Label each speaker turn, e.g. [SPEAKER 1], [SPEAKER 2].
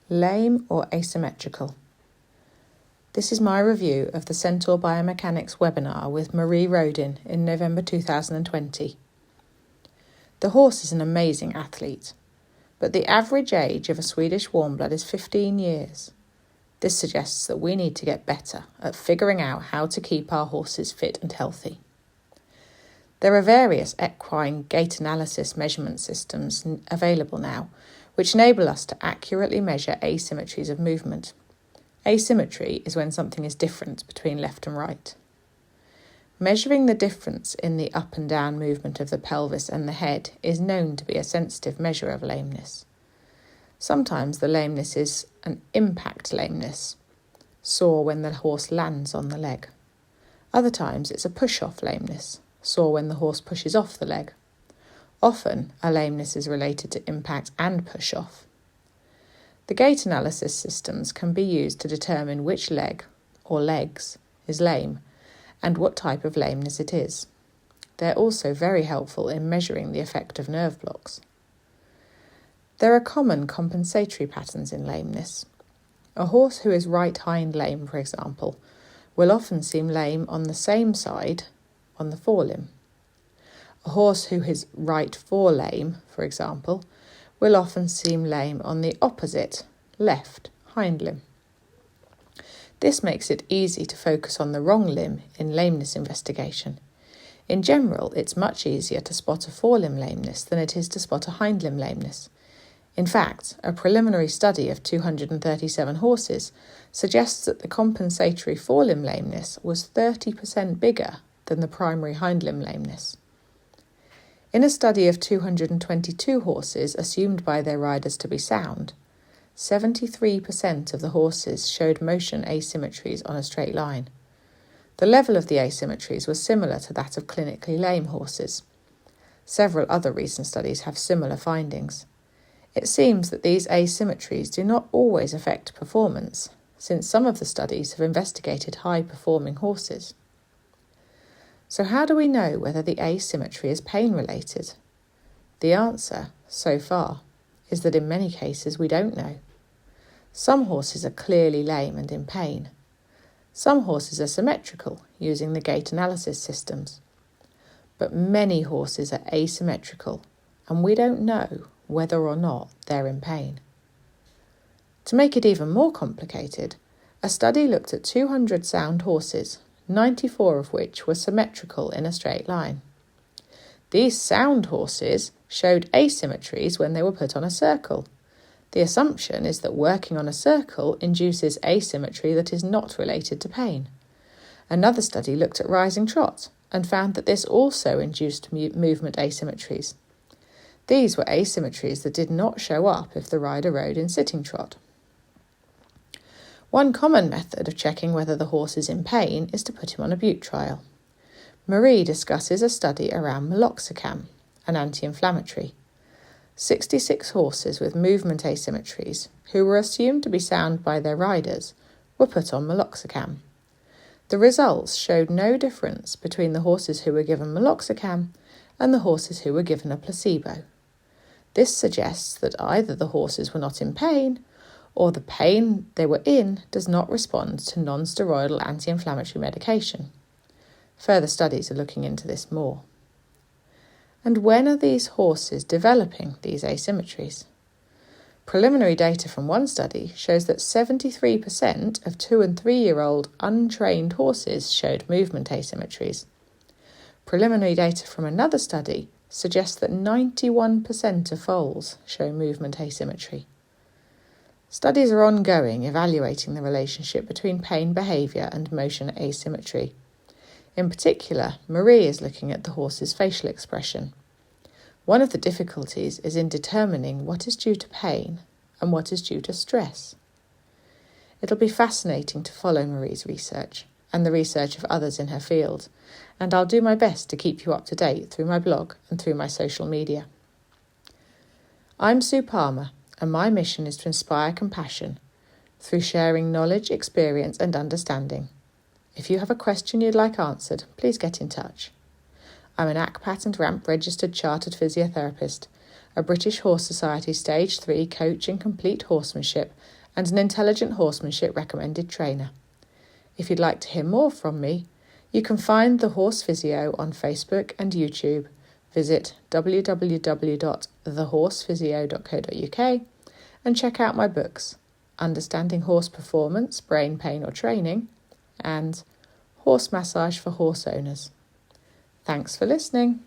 [SPEAKER 1] Lame or asymmetrical? This is my review of the Centaur Biomechanics webinar with Marie Rhodin in November 2020. The horse is an amazing athlete, but the average age of a Swedish warmblood is 15 years. This suggests that we need to get better at figuring out how to keep our horses fit and healthy. There are various equine gait analysis measurement systems available now, which enable us to accurately measure asymmetries of movement. Asymmetry is when something is different between left and right. Measuring the difference in the up and down movement of the pelvis and the head is known to be a sensitive measure of lameness. Sometimes the lameness is an impact lameness, sore when the horse lands on the leg. Other times it's a push-off lameness, sore when the horse pushes off the leg. Often, a lameness is related to impact and push-off. The gait analysis systems can be used to determine which leg, or legs, is lame and what type of lameness it is. They're also very helpful in measuring the effect of nerve blocks. There are common compensatory patterns in lameness. A horse who is right hind lame, for example, will often seem lame on the same side on the forelimb. A horse who is right fore lame, for example, will often seem lame on the opposite, left, hind limb. This makes it easy to focus on the wrong limb in lameness investigation. In general, it's much easier to spot a forelimb lameness than it is to spot a hind limb lameness. In fact, a preliminary study of 237 horses suggests that the compensatory forelimb lameness was 30% bigger than the primary hind limb lameness. In a study of 222 horses assumed by their riders to be sound, 73% of the horses showed motion asymmetries on a straight line. The level of the asymmetries was similar to that of clinically lame horses. Several other recent studies have similar findings. It seems that these asymmetries do not always affect performance, since some of the studies have investigated high-performing horses. So how do we know whether the asymmetry is pain-related? The answer, so far, is that in many cases we don't know. Some horses are clearly lame and in pain. Some horses are symmetrical, using the gait analysis systems. But many horses are asymmetrical, and we don't know whether or not they're in pain. To make it even more complicated, a study looked at 200 sound horses, 94 of which were symmetrical in a straight line. These sound horses showed asymmetries when they were put on a circle. The assumption is that working on a circle induces asymmetry that is not related to pain. Another study looked at rising trot and found that this also induced movement asymmetries. These were asymmetries that did not show up if the rider rode in sitting trot. One common method of checking whether the horse is in pain is to put him on a bute trial. Marie discusses a study around meloxicam, an anti-inflammatory. 66 horses with movement asymmetries, who were assumed to be sound by their riders, were put on meloxicam. The results showed no difference between the horses who were given meloxicam and the horses who were given a placebo. This suggests that either the horses were not in pain, or the pain they were in does not respond to non-steroidal anti-inflammatory medication. Further studies are looking into this more. And when are these horses developing these asymmetries? Preliminary data from one study shows that 73% of 2- and 3-year-old untrained horses showed movement asymmetries. Preliminary data from another study suggests that 91% of foals show movement asymmetry. Studies are ongoing evaluating the relationship between pain behaviour and motion asymmetry. In particular, Marie is looking at the horse's facial expression. One of the difficulties is in determining what is due to pain and what is due to stress. It'll be fascinating to follow Marie's research and the research of others in her field, and I'll do my best to keep you up to date through my blog and through my social media. I'm Sue Palmer, and my mission is to inspire compassion through sharing knowledge, experience and understanding. If you have a question you'd like answered, please get in touch. I'm an ACPAT and RAMP registered chartered physiotherapist, a British Horse Society Stage 3 coach in complete horsemanship and an intelligent horsemanship recommended trainer. If you'd like to hear more from me, you can find The Horse Physio on Facebook and YouTube. Visit www.thehorsephysio.co.uk and check out my books, Understanding Horse Performance, Brain, Pain or Training, and Horse Massage for Horse Owners. Thanks for listening.